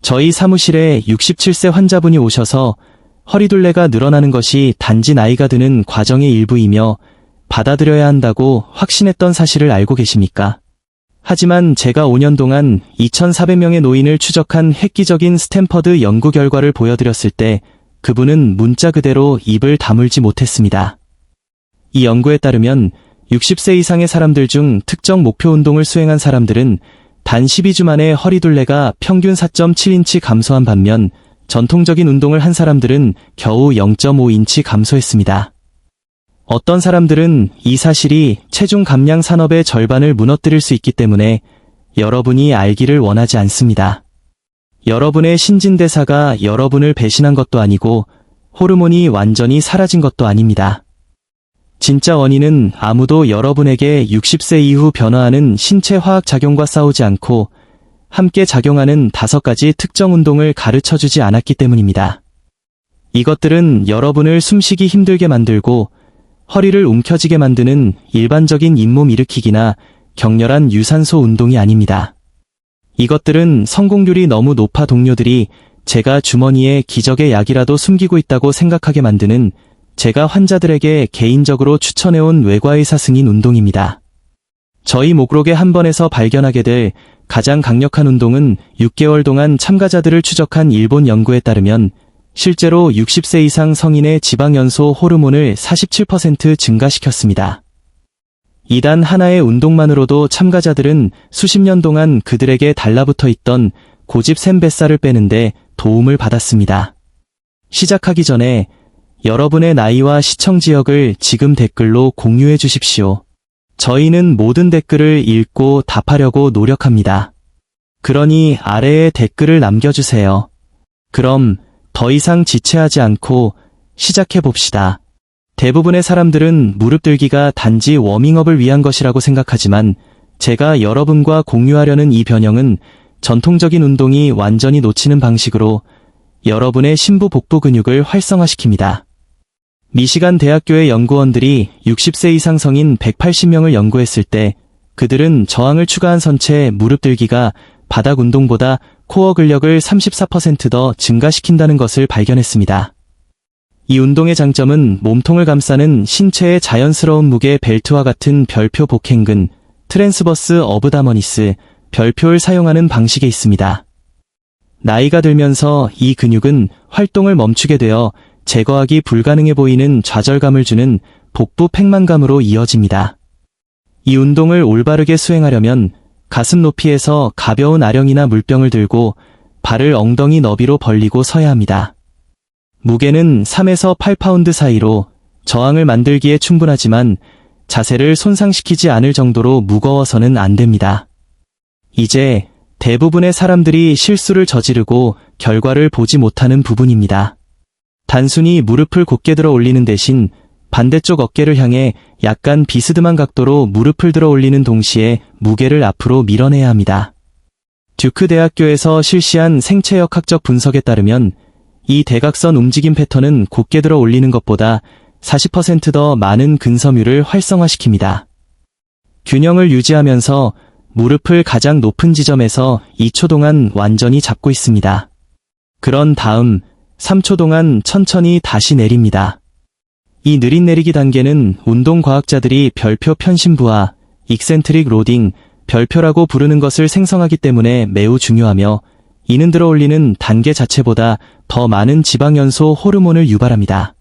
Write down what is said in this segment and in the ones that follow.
저희 사무실에 67세 환자분이 오셔서 허리둘레가 늘어나는 것이 단지 나이가 드는 과정의 일부이며 받아들여야 한다고 확신했던 사실을 알고 계십니까? 하지만 제가 5년 동안 2,400명의 노인을 추적한 획기적인 스탠퍼드 연구 결과를 보여드렸을 때 그분은 문자 그대로 입을 다물지 못했습니다. 이 연구에 따르면 60세 이상의 사람들 중 특정 목표 운동을 수행한 사람들은 단 12주 만에 허리둘레가 평균 4.7인치 감소한 반면 전통적인 운동을 한 사람들은 겨우 0.5인치 감소했습니다. 어떤 사람들은 이 사실이 체중 감량 산업의 절반을 무너뜨릴 수 있기 때문에 여러분이 알기를 원하지 않습니다. 여러분의 신진대사가 여러분을 배신한 것도 아니고 호르몬이 완전히 사라진 것도 아닙니다. 진짜 원인은 아무도 여러분에게 60세 이후 변화하는 신체 화학 작용과 싸우지 않고 함께 작용하는 5가지 특정 운동을 가르쳐주지 않았기 때문입니다. 이것들은 여러분을 숨쉬기 힘들게 만들고 허리를 움켜쥐게 만드는 일반적인 잇몸 일으키기나 격렬한 유산소 운동이 아닙니다. 이것들은 성공률이 너무 높아 동료들이 제가 주머니에 기적의 약이라도 숨기고 있다고 생각하게 만드는 제가 환자들에게 개인적으로 추천해온 외과의사 승인 운동입니다. 저희 목록의 한 번에서 발견하게 될 가장 강력한 운동은 6개월 동안 참가자들을 추적한 일본 연구에 따르면 실제로 60세 이상 성인의 지방연소 호르몬을 47% 증가시켰습니다. 이단 하나의 운동만으로도 참가자들은 수십 년 동안 그들에게 달라붙어 있던 고집 센 뱃살을 빼는데 도움을 받았습니다. 시작하기 전에 여러분의 나이와 시청 지역을 지금 댓글로 공유해 주십시오. 저희는 모든 댓글을 읽고 답하려고 노력합니다. 그러니 아래에 댓글을 남겨주세요. 그럼 더 이상 지체하지 않고 시작해 봅시다. 대부분의 사람들은 무릎 들기가 단지 워밍업을 위한 것이라고 생각하지만 제가 여러분과 공유하려는 이 변형은 전통적인 운동이 완전히 놓치는 방식으로 여러분의 심부 복부 근육을 활성화시킵니다. 미시간 대학교의 연구원들이 60세 이상 성인 180명을 연구했을 때 그들은 저항을 추가한 선체 무릎 들기가 바닥 운동보다 코어 근력을 34% 더 증가시킨다는 것을 발견했습니다. 이 운동의 장점은 몸통을 감싸는 신체의 자연스러운 무게 벨트와 같은 별표 복행근, 트랜스버스 어브다머니스, 별표를 사용하는 방식에 있습니다. 나이가 들면서 이 근육은 활동을 멈추게 되어 제거하기 불가능해 보이는 좌절감을 주는 복부 팽만감으로 이어집니다. 이 운동을 올바르게 수행하려면 가슴 높이에서 가벼운 아령이나 물병을 들고 발을 엉덩이 너비로 벌리고 서야 합니다. 무게는 3에서 8파운드 사이로 저항을 만들기에 충분하지만 자세를 손상시키지 않을 정도로 무거워서는 안 됩니다. 이제 대부분의 사람들이 실수를 저지르고 결과를 보지 못하는 부분입니다. 단순히 무릎을 곧게 들어 올리는 대신 반대쪽 어깨를 향해 약간 비스듬한 각도로 무릎을 들어 올리는 동시에 무게를 앞으로 밀어내야 합니다. 듀크 대학교에서 실시한 생체역학적 분석에 따르면 이 대각선 움직임 패턴은 곧게 들어 올리는 것보다 40% 더 많은 근섬유를 활성화시킵니다. 균형을 유지하면서 무릎을 가장 높은 지점에서 2초 동안 완전히 잡고 있습니다. 그런 다음 3초 동안 천천히 다시 내립니다. 이 느린 내리기 단계는 운동과학자들이 별표 편심부와 익센트릭 로딩, 별표라고 부르는 것을 생성하기 때문에 매우 중요하며 이는 들어 올리는 단계 자체보다 더 많은 지방연소 호르몬을 유발합니다.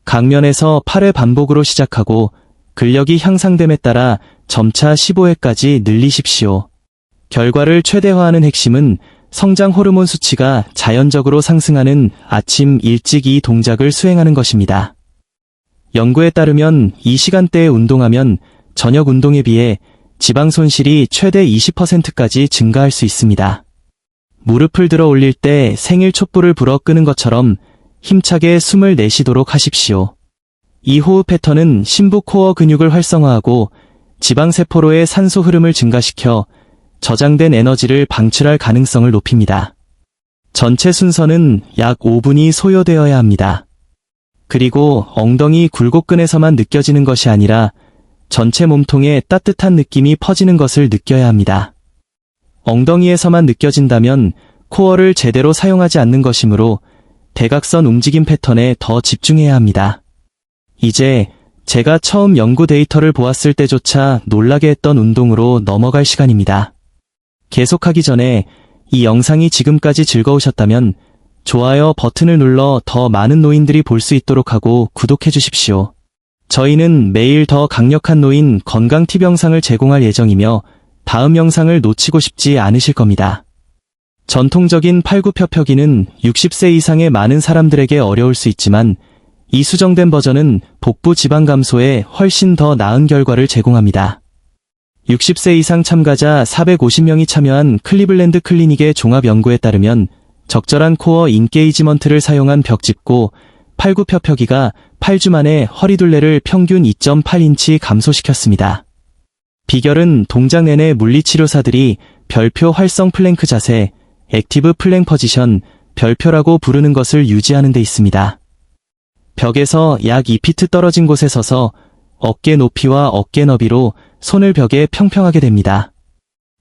강면에서 8회 반복으로 시작하고 근력이 향상됨에 따라 점차 15회까지 늘리십시오. 결과를 최대화하는 핵심은 성장 호르몬 수치가 자연적으로 상승하는 아침 일찍 이 동작을 수행하는 것입니다. 연구에 따르면 이 시간대에 운동하면 저녁 운동에 비해 지방 손실이 최대 20%까지 증가할 수 있습니다. 무릎을 들어 올릴 때 생일 촛불을 불어 끄는 것처럼 힘차게 숨을 내쉬도록 하십시오. 이 호흡 패턴은 심부 코어 근육을 활성화하고 지방세포로의 산소 흐름을 증가시켜 저장된 에너지를 방출할 가능성을 높입니다. 전체 순서는 약 5분이 소요되어야 합니다. 그리고 엉덩이 굴곡근에서만 느껴지는 것이 아니라 전체 몸통에 따뜻한 느낌이 퍼지는 것을 느껴야 합니다. 엉덩이에서만 느껴진다면 코어를 제대로 사용하지 않는 것이므로 대각선 움직임 패턴에 더 집중해야 합니다. 이제 제가 처음 연구 데이터를 보았을 때조차 놀라게 했던 운동으로 넘어갈 시간입니다. 계속하기 전에 이 영상이 지금까지 즐거우셨다면 좋아요 버튼을 눌러 더 많은 노인들이 볼 수 있도록 하고 구독해 주십시오. 저희는 매일 더 강력한 노인 건강 팁 영상을 제공할 예정이며 다음 영상을 놓치고 싶지 않으실 겁니다. 전통적인 팔굽혀펴기는 60세 이상의 많은 사람들에게 어려울 수 있지만 이 수정된 버전은 복부 지방 감소에 훨씬 더 나은 결과를 제공합니다. 60세 이상 참가자 450명이 참여한 클리블랜드 클리닉의 종합 연구에 따르면 적절한 코어 인게이지먼트를 사용한 벽짚고 팔굽혀펴기가 8주 만에 허리둘레를 평균 2.8인치 감소시켰습니다. 비결은 동작 내내 물리치료사들이 별표 활성 플랭크 자세, 액티브 플랭 포지션, 별표라고 부르는 것을 유지하는 데 있습니다. 벽에서 약 2피트 떨어진 곳에 서서 어깨 높이와 어깨 너비로 손을 벽에 평평하게 됩니다.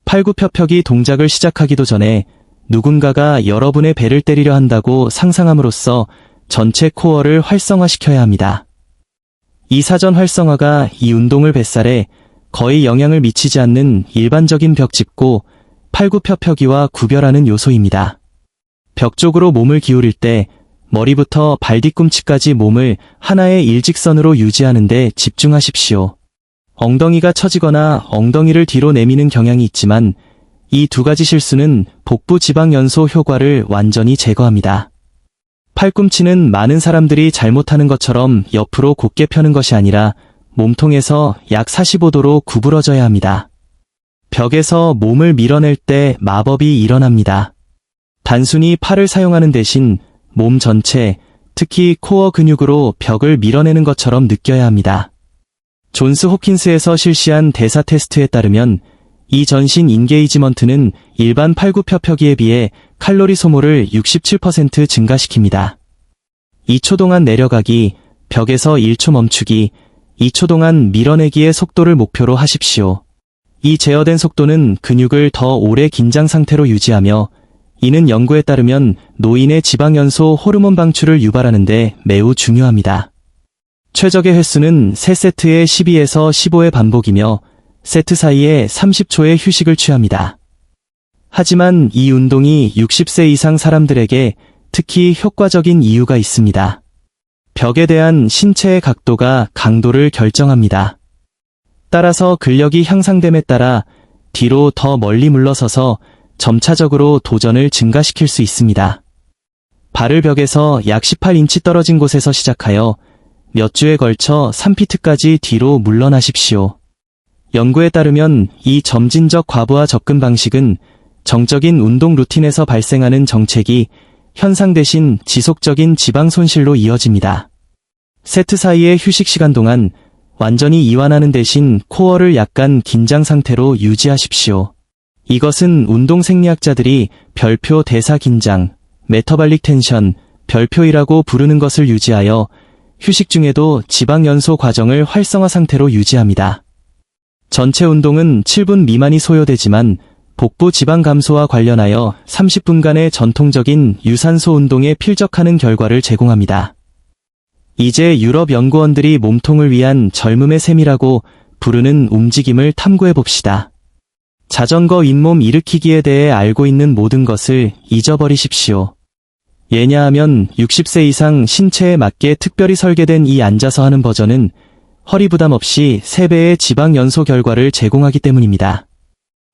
팔굽혀펴기 동작을 시작하기도 전에 누군가가 여러분의 배를 때리려 한다고 상상함으로써 전체 코어를 활성화시켜야 합니다. 이 사전 활성화가 이 운동을 뱃살에 거의 영향을 미치지 않는 일반적인 벽짚고 팔굽혀펴기와 구별하는 요소입니다. 벽 쪽으로 몸을 기울일 때 머리부터 발 뒤꿈치까지 몸을 하나의 일직선으로 유지하는 데 집중하십시오. 엉덩이가 처지거나 엉덩이를 뒤로 내미는 경향이 있지만 이 두 가지 실수는 복부 지방 연소 효과를 완전히 제거합니다. 팔꿈치는 많은 사람들이 잘못하는 것처럼 옆으로 곧게 펴는 것이 아니라 몸통에서 약 45도로 구부러져야 합니다. 벽에서 몸을 밀어낼 때 마법이 일어납니다. 단순히 팔을 사용하는 대신 몸 전체, 특히 코어 근육으로 벽을 밀어내는 것처럼 느껴야 합니다. 존스 홉킨스에서 실시한 대사 테스트에 따르면 이 전신 인게이지먼트는 일반 팔굽혀펴기에 비해 칼로리 소모를 67% 증가시킵니다. 2초 동안 내려가기, 벽에서 1초 멈추기, 2초 동안 밀어내기의 속도를 목표로 하십시오. 이 제어된 속도는 근육을 더 오래 긴장 상태로 유지하며 이는 연구에 따르면 노인의 지방연소 호르몬 방출을 유발하는데 매우 중요합니다. 최적의 횟수는 3세트의 12에서 15의 반복이며 세트 사이에 30초의 휴식을 취합니다. 하지만 이 운동이 60세 이상 사람들에게 특히 효과적인 이유가 있습니다. 벽에 대한 신체의 각도가 강도를 결정합니다. 따라서 근력이 향상됨에 따라 뒤로 더 멀리 물러서서 점차적으로 도전을 증가시킬 수 있습니다. 발을 벽에서 약 18인치 떨어진 곳에서 시작하여 몇 주에 걸쳐 3피트까지 뒤로 물러나십시오. 연구에 따르면 이 점진적 과부하 접근 방식은 정적인 운동 루틴에서 발생하는 정체기, 현상 대신 지속적인 지방 손실로 이어집니다. 세트 사이의 휴식 시간 동안 완전히 이완하는 대신 코어를 약간 긴장 상태로 유지하십시오. 이것은 운동 생리학자들이 별표 대사 긴장, 메터발릭 텐션, 별표이라고 부르는 것을 유지하여 휴식 중에도 지방 연소 과정을 활성화 상태로 유지합니다. 전체 운동은 7분 미만이 소요되지만 복부 지방 감소와 관련하여 30분간의 전통적인 유산소 운동에 필적하는 결과를 제공합니다. 이제 유럽 연구원들이 몸통을 위한 젊음의 셈이라고 부르는 움직임을 탐구해 봅시다. 자전거 잇몸 일으키기에 대해 알고 있는 모든 것을 잊어버리십시오. 왜냐하면 60세 이상 신체에 맞게 특별히 설계된 이 앉아서 하는 버전은 허리 부담 없이 3배의 지방 연소 결과를 제공하기 때문입니다.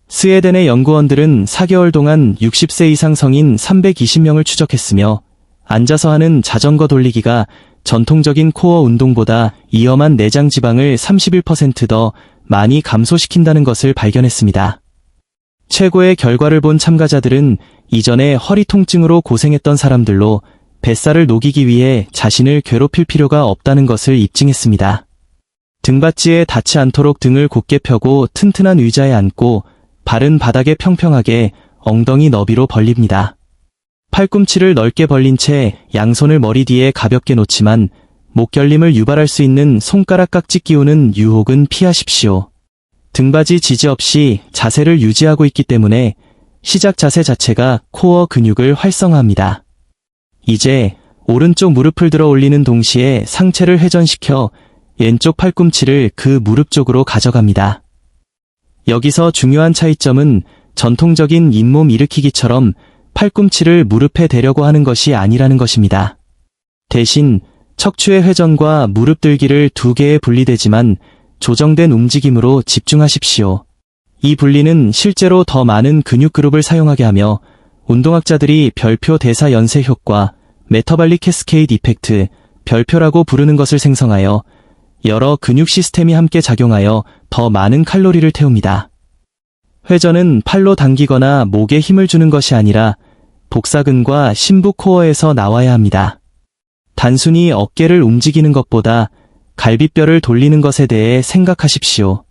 스웨덴의 연구원들은 4개월 동안 60세 이상 성인 320명을 추적했으며 앉아서 하는 자전거 돌리기가 전통적인 코어 운동보다 위험한 내장 지방을 31% 더 많이 감소시킨다는 것을 발견했습니다. 최고의 결과를 본 참가자들은 이전에 허리 통증으로 고생했던 사람들로 뱃살을 녹이기 위해 자신을 괴롭힐 필요가 없다는 것을 입증했습니다. 등받이에 닿지 않도록 등을 곧게 펴고 튼튼한 의자에 앉고 발은 바닥에 평평하게 엉덩이 너비로 벌립니다. 팔꿈치를 넓게 벌린 채 양손을 머리 뒤에 가볍게 놓지만 목결림을 유발할 수 있는 손가락 깍지 끼우는 유혹은 피하십시오. 등받이 지지 없이 자세를 유지하고 있기 때문에 시작 자세 자체가 코어 근육을 활성화합니다. 이제 오른쪽 무릎을 들어 올리는 동시에 상체를 회전시켜 왼쪽 팔꿈치를 그 무릎 쪽으로 가져갑니다. 여기서 중요한 차이점은 전통적인 잇몸 일으키기처럼 팔꿈치를 무릎에 대려고 하는 것이 아니라는 것입니다. 대신 척추의 회전과 무릎 들기를 두 개에 분리되지만 조정된 움직임으로 집중하십시오. 이 분리는 실제로 더 많은 근육 그룹을 사용하게 하며 운동학자들이 별표 대사 연쇄 효과, 메타발릭 캐스케이드 이펙트, 별표라고 부르는 것을 생성하여 여러 근육 시스템이 함께 작용하여 더 많은 칼로리를 태웁니다. 회전은 팔로 당기거나 목에 힘을 주는 것이 아니라 복사근과 심부 코어에서 나와야 합니다. 단순히 어깨를 움직이는 것보다 갈비뼈를 돌리는 것에 대해 생각하십시오.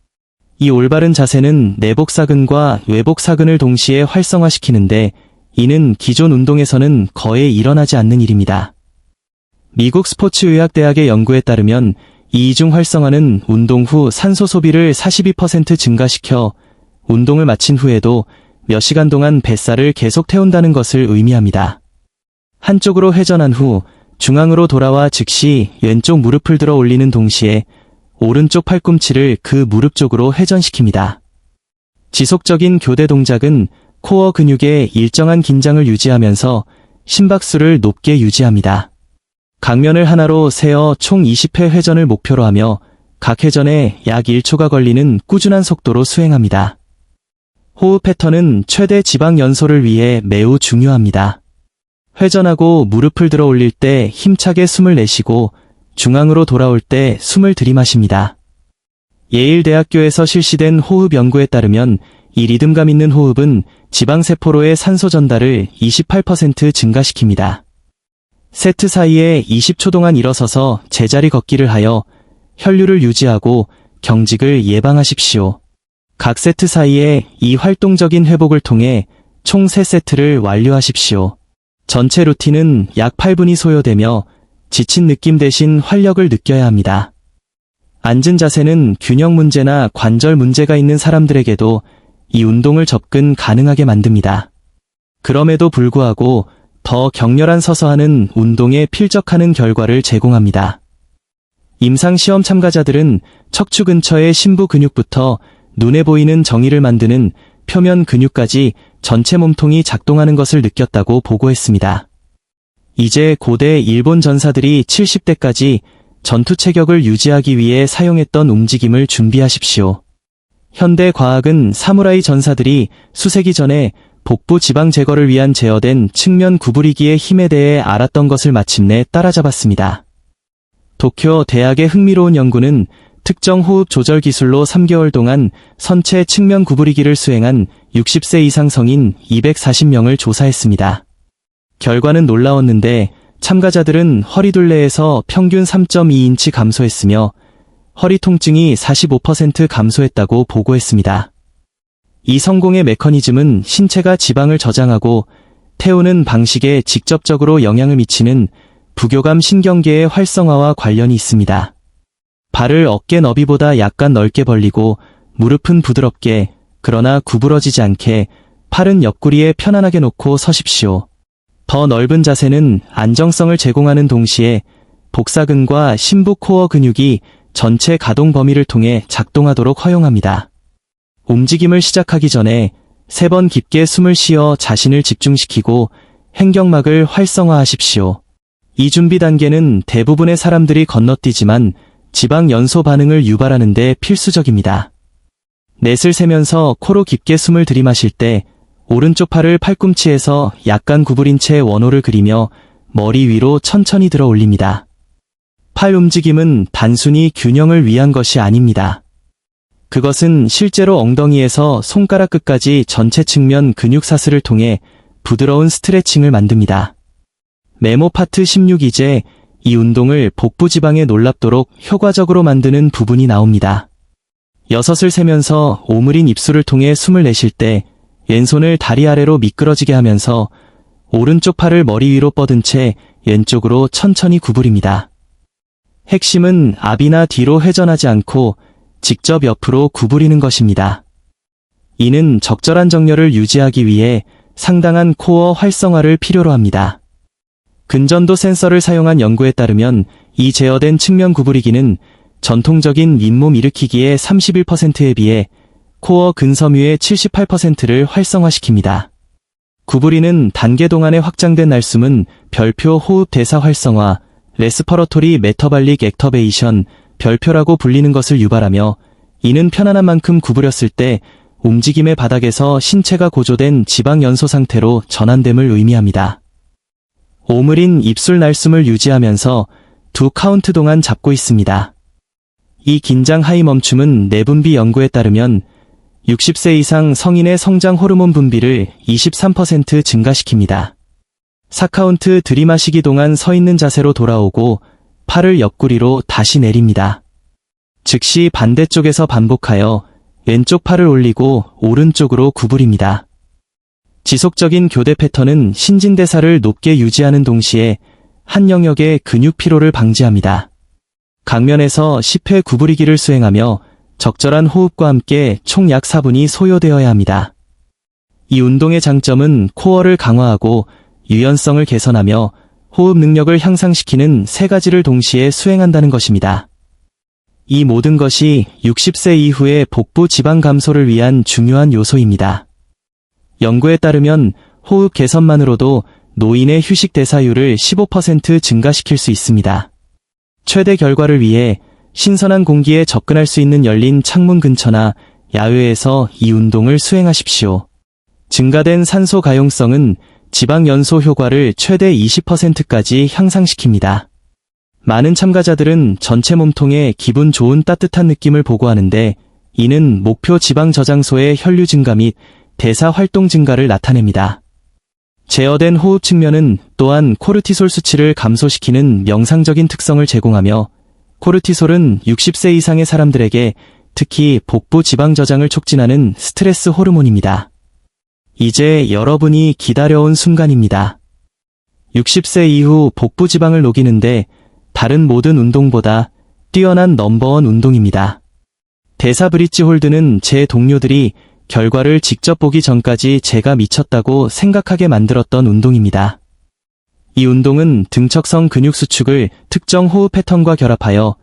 이 올바른 자세는 내복사근과 외복사근을 동시에 활성화시키는데 이는 기존 운동에서는 거의 일어나지 않는 일입니다. 미국 스포츠의학대학의 연구에 따르면 이 이중 활성화는 운동 후 산소 소비를 42% 증가시켜 운동을 마친 후에도 몇 시간 동안 뱃살을 계속 태운다는 것을 의미합니다. 한쪽으로 회전한 후 중앙으로 돌아와 즉시 왼쪽 무릎을 들어 올리는 동시에 오른쪽 팔꿈치를 그 무릎 쪽으로 회전시킵니다. 지속적인 교대 동작은 코어 근육의 일정한 긴장을 유지하면서 심박수를 높게 유지합니다. 각면을 하나로 세어 총 20회 회전을 목표로 하며 각 회전에 약 1초가 걸리는 꾸준한 속도로 수행합니다. 호흡 패턴은 최대 지방 연소를 위해 매우 중요합니다. 회전하고 무릎을 들어 올릴 때 힘차게 숨을 내쉬고 중앙으로 돌아올 때 숨을 들이마십니다. 예일대학교에서 실시된 호흡 연구에 따르면 이 리듬감 있는 호흡은 지방세포로의 산소 전달을 28% 증가시킵니다. 세트 사이에 20초 동안 일어서서 제자리 걷기를 하여 혈류를 유지하고 경직을 예방하십시오. 각 세트 사이에 이 활동적인 회복을 통해 총 3세트를 완료하십시오. 전체 루틴은 약 8분이 소요되며 지친 느낌 대신 활력을 느껴야 합니다. 앉은 자세는 균형 문제나 관절 문제가 있는 사람들에게도 이 운동을 접근 가능하게 만듭니다. 그럼에도 불구하고 더 격렬한 서서 하는 운동에 필적하는 결과를 제공합니다. 임상시험 참가자들은 척추 근처의 심부 근육부터 눈에 보이는 정의를 만드는 표면 근육까지 전체 몸통이 작동하는 것을 느꼈다고 보고했습니다. 이제 고대 일본 전사들이 70대까지 전투 체격을 유지하기 위해 사용했던 움직임을 준비하십시오. 현대 과학은 사무라이 전사들이 수세기 전에 복부 지방 제거를 위한 제어된 측면 구부리기의 힘에 대해 알았던 것을 마침내 따라잡았습니다. 도쿄 대학의 흥미로운 연구는 특정 호흡 조절 기술로 3개월 동안 선체 측면 구부리기를 수행한 60세 이상 성인 240명을 조사했습니다. 결과는 놀라웠는데 참가자들은 허리둘레에서 평균 3.2인치 감소했으며 허리 통증이 45% 감소했다고 보고했습니다. 이 성공의 메커니즘은 신체가 지방을 저장하고 태우는 방식에 직접적으로 영향을 미치는 부교감 신경계의 활성화와 관련이 있습니다. 발을 어깨 너비보다 약간 넓게 벌리고 무릎은 부드럽게 그러나 구부러지지 않게 팔은 옆구리에 편안하게 놓고 서십시오. 더 넓은 자세는 안정성을 제공하는 동시에 복사근과 심부 코어 근육이 전체 가동 범위를 통해 작동하도록 허용합니다. 움직임을 시작하기 전에 3번 깊게 숨을 쉬어 자신을 집중시키고 횡격막을 활성화하십시오. 이 준비 단계는 대부분의 사람들이 건너뛰지만 지방 연소 반응을 유발하는 데 필수적입니다. 넷을 세면서 코로 깊게 숨을 들이마실 때 오른쪽 팔을 팔꿈치에서 약간 구부린 채 원호를 그리며 머리 위로 천천히 들어 올립니다. 팔 움직임은 단순히 균형을 위한 것이 아닙니다. 그것은 실제로 엉덩이에서 손가락 끝까지 전체 측면 근육 사슬을 통해 부드러운 스트레칭을 만듭니다. 메모 파트 16 이제 이 운동을 복부 지방에 놀랍도록 효과적으로 만드는 부분이 나옵니다. 6을 세면서 오므린 입술을 통해 숨을 내쉴 때 왼손을 다리 아래로 미끄러지게 하면서 오른쪽 팔을 머리 위로 뻗은 채 왼쪽으로 천천히 구부립니다. 핵심은 앞이나 뒤로 회전하지 않고 직접 옆으로 구부리는 것입니다. 이는 적절한 정렬을 유지하기 위해 상당한 코어 활성화를 필요로 합니다. 근전도 센서를 사용한 연구에 따르면 이 제어된 측면 구부리기는 전통적인 잇몸 일으키기의 31%에 비해 코어 근섬유의 78%를 활성화시킵니다. 구부리는 단계 동안에 확장된 날숨은 별표 호흡 대사 활성화, 레스퍼러토리 메터발릭 액터베이션, 별표라고 불리는 것을 유발하며 이는 편안한 만큼 구부렸을 때 움직임의 바닥에서 신체가 고조된 지방 연소 상태로 전환됨을 의미합니다. 오므린 입술 날숨을 유지하면서 2카운트 동안 잡고 있습니다. 이 긴장 하이 멈춤은 내분비 연구에 따르면 60세 이상 성인의 성장 호르몬 분비를 23% 증가시킵니다. 4카운트 들이마시기 동안 서 있는 자세로 돌아오고 팔을 옆구리로 다시 내립니다. 즉시 반대쪽에서 반복하여 왼쪽 팔을 올리고 오른쪽으로 구부립니다. 지속적인 교대 패턴은 신진대사를 높게 유지하는 동시에 한 영역의 근육 피로를 방지합니다. 강면에서 10회 구부리기를 수행하며 적절한 호흡과 함께 총 약 4분이 소요되어야 합니다. 이 운동의 장점은 코어를 강화하고 유연성을 개선하며 호흡 능력을 향상시키는 세 가지를 동시에 수행한다는 것입니다. 이 모든 것이 60세 이후의 복부 지방 감소를 위한 중요한 요소입니다. 연구에 따르면 호흡 개선만으로도 노인의 휴식 대사율을 15% 증가시킬 수 있습니다. 최대 결과를 위해 신선한 공기에 접근할 수 있는 열린 창문 근처나 야외에서 이 운동을 수행하십시오. 증가된 산소 가용성은 지방 연소 효과를 최대 20%까지 향상시킵니다. 많은 참가자들은 전체 몸통에 기분 좋은 따뜻한 느낌을 보고하는데 이는 목표 지방 저장소의 혈류 증가 및 대사 활동 증가를 나타냅니다. 제어된 호흡 측면은 또한 코르티솔 수치를 감소시키는 명상적인 특성을 제공하며 코르티솔은 60세 이상의 사람들에게 특히 복부 지방 저장을 촉진하는 스트레스 호르몬입니다. 이제 여러분이 기다려온 순간입니다. 60세 이후 복부 지방을 녹이는데 다른 모든 운동보다 뛰어난 넘버원 운동입니다. 대사 브릿지 홀드는 제 동료들이 결과를 직접 보기 전까지 제가 미쳤다고 생각하게 만들었던 운동입니다. 이 운동은 등척성 근육 수축을 특정 호흡 패턴과 결합하여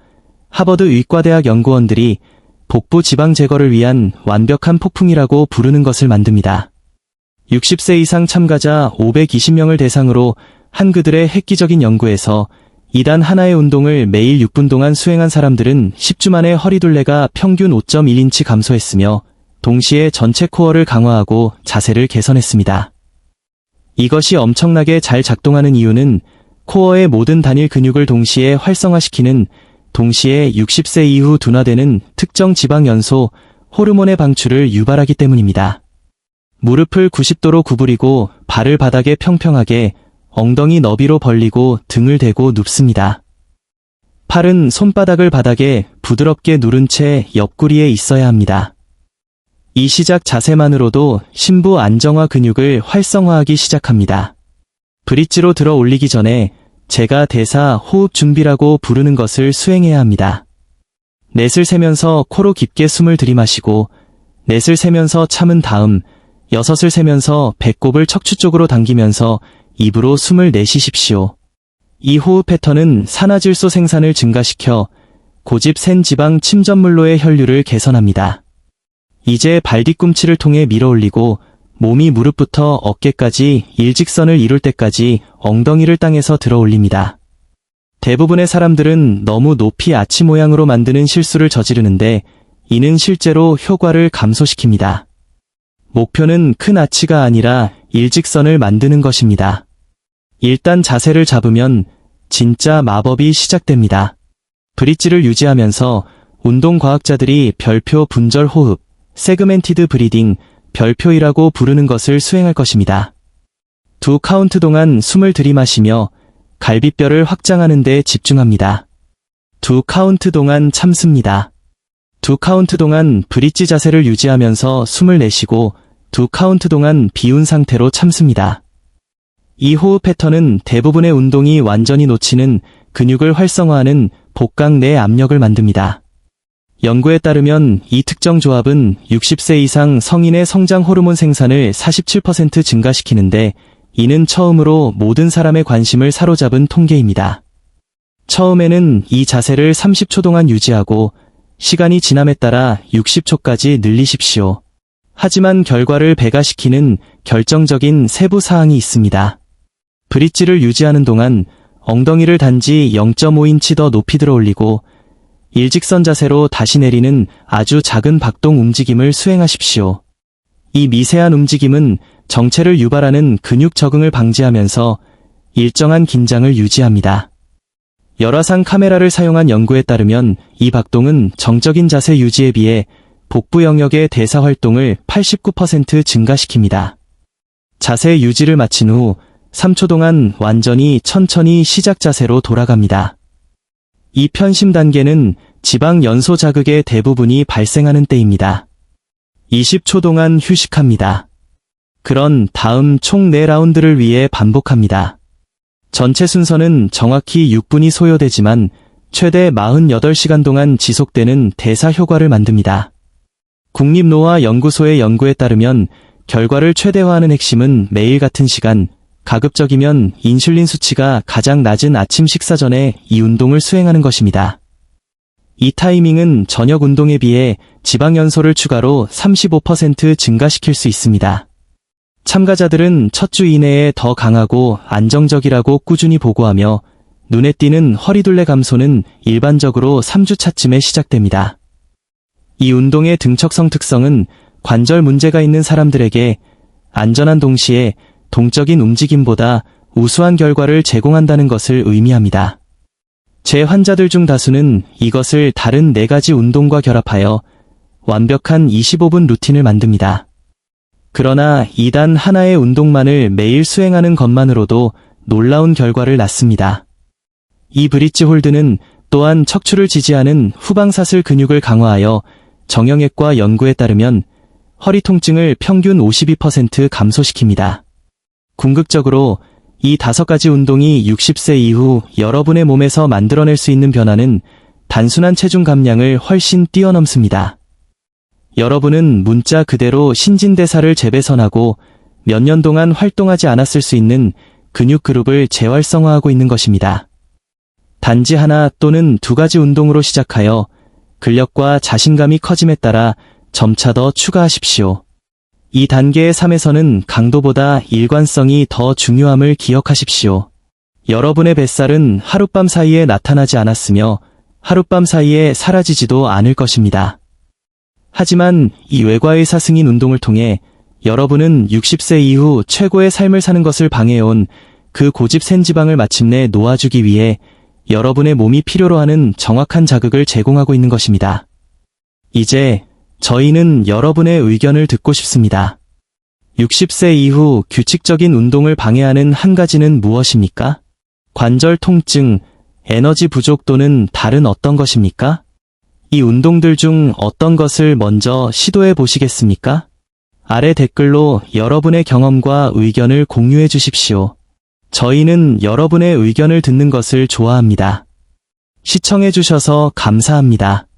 하버드 의과대학 연구원들이 복부 지방 제거를 위한 완벽한 폭풍이라고 부르는 것을 만듭니다. 60세 이상 참가자 520명을 대상으로 한 그들의 획기적인 연구에서 2단 하나의 운동을 매일 6분 동안 수행한 사람들은 10주 만에 허리둘레가 평균 5.1인치 감소했으며 동시에 전체 코어를 강화하고 자세를 개선했습니다. 이것이 엄청나게 잘 작동하는 이유는 코어의 모든 단일 근육을 동시에 활성화시키는 동시에 60세 이후 둔화되는 특정 지방 연소 호르몬의 방출을 유발하기 때문입니다. 무릎을 90도로 구부리고 발을 바닥에 평평하게 엉덩이 너비로 벌리고 등을 대고 눕습니다. 팔은 손바닥을 바닥에 부드럽게 누른 채 옆구리에 있어야 합니다. 이 시작 자세만으로도 심부 안정화 근육을 활성화하기 시작합니다. 브릿지로 들어 올리기 전에 제가 대사 호흡 준비라고 부르는 것을 수행해야 합니다. 넷을 세면서 코로 깊게 숨을 들이마시고 넷을 세면서 참은 다음 여섯을 세면서 배꼽을 척추 쪽으로 당기면서 입으로 숨을 내쉬십시오. 이 호흡 패턴은 산화질소 생산을 증가시켜 고집 센 지방 침전물로의 혈류를 개선합니다. 이제 발 뒤꿈치를 통해 밀어 올리고 몸이 무릎부터 어깨까지 일직선을 이룰 때까지 엉덩이를 땅에서 들어 올립니다. 대부분의 사람들은 너무 높이 아치 모양으로 만드는 실수를 저지르는데 이는 실제로 효과를 감소시킵니다. 목표는 큰 아치가 아니라 일직선을 만드는 것입니다. 일단 자세를 잡으면 진짜 마법이 시작됩니다. 브릿지를 유지하면서 운동과학자들이 별표 분절 호흡, 세그멘티드 브리딩, 별표이라고 부르는 것을 수행할 것입니다. 2카운트 동안 숨을 들이마시며 갈비뼈를 확장하는 데 집중합니다. 2카운트 동안 참습니다. 2카운트 동안 브릿지 자세를 유지하면서 숨을 내쉬고 2카운트 동안 비운 상태로 참습니다. 이 호흡 패턴은 대부분의 운동이 완전히 놓치는 근육을 활성화하는 복강 내 압력을 만듭니다. 연구에 따르면 이 특정 조합은 60세 이상 성인의 성장 호르몬 생산을 47% 증가시키는데 이는 처음으로 모든 사람의 관심을 사로잡은 통계입니다. 처음에는 이 자세를 30초 동안 유지하고 시간이 지남에 따라 60초까지 늘리십시오. 하지만 결과를 배가시키는 결정적인 세부 사항이 있습니다. 브릿지를 유지하는 동안 엉덩이를 단지 0.5인치 더 높이 들어 올리고 일직선 자세로 다시 내리는 아주 작은 박동 움직임을 수행하십시오. 이 미세한 움직임은 정체를 유발하는 근육 적응을 방지하면서 일정한 긴장을 유지합니다. 열화상 카메라를 사용한 연구에 따르면 이 박동은 정적인 자세 유지에 비해 복부 영역의 대사 활동을 89% 증가시킵니다. 자세 유지를 마친 후 3초 동안 완전히 천천히 시작 자세로 돌아갑니다. 이 편심 단계는 지방 연소 자극의 대부분이 발생하는 때입니다. 20초 동안 휴식합니다. 그런 다음 총 4라운드를 위해 반복합니다. 전체 순서는 정확히 6분이 소요되지만 최대 48시간 동안 지속되는 대사 효과를 만듭니다. 국립노화연구소의 연구에 따르면 결과를 최대화하는 핵심은 매일 같은 시간, 가급적이면 인슐린 수치가 가장 낮은 아침 식사 전에 이 운동을 수행하는 것입니다. 이 타이밍은 저녁 운동에 비해 지방 연소를 추가로 35% 증가시킬 수 있습니다. 참가자들은 첫 주 이내에 더 강하고 안정적이라고 꾸준히 보고하며 눈에 띄는 허리둘레 감소는 일반적으로 3주 차쯤에 시작됩니다. 이 운동의 등척성 특성은 관절 문제가 있는 사람들에게 안전한 동시에 동적인 움직임보다 우수한 결과를 제공한다는 것을 의미합니다. 제 환자들 중 다수는 이것을 다른 4가지 운동과 결합하여 완벽한 25분 루틴을 만듭니다. 그러나 이단 하나의 운동만을 매일 수행하는 것만으로도 놀라운 결과를 낳습니다. 이 브릿지 홀드는 또한 척추를 지지하는 후방사슬 근육을 강화하여 정형외과 연구에 따르면 허리 통증을 평균 52% 감소시킵니다. 궁극적으로 이 5가지 운동이 60세 이후 여러분의 몸에서 만들어낼 수 있는 변화는 단순한 체중 감량을 훨씬 뛰어넘습니다. 여러분은 문자 그대로 신진대사를 재배선하고 몇 년 동안 활동하지 않았을 수 있는 근육 그룹을 재활성화하고 있는 것입니다. 단지 하나 또는 2가지 운동으로 시작하여 근력과 자신감이 커짐에 따라 점차 더 추가하십시오. 이 단계의 3에서는 강도보다 일관성이 더 중요함을 기억하십시오. 여러분의 뱃살은 하룻밤 사이에 나타나지 않았으며 하룻밤 사이에 사라지지도 않을 것입니다. 하지만 이 외과의사 승인 운동을 통해 여러분은 60세 이후 최고의 삶을 사는 것을 방해해온 그 고집 센 지방을 마침내 놓아주기 위해 여러분의 몸이 필요로 하는 정확한 자극을 제공하고 있는 것입니다. 이제 저희는 여러분의 의견을 듣고 싶습니다. 60세 이후 규칙적인 운동을 방해하는 한 가지는 무엇입니까? 관절 통증, 에너지 부족 또는 다른 어떤 것입니까? 이 운동들 중 어떤 것을 먼저 시도해 보시겠습니까? 아래 댓글로 여러분의 경험과 의견을 공유해 주십시오. 저희는 여러분의 의견을 듣는 것을 좋아합니다. 시청해 주셔서 감사합니다.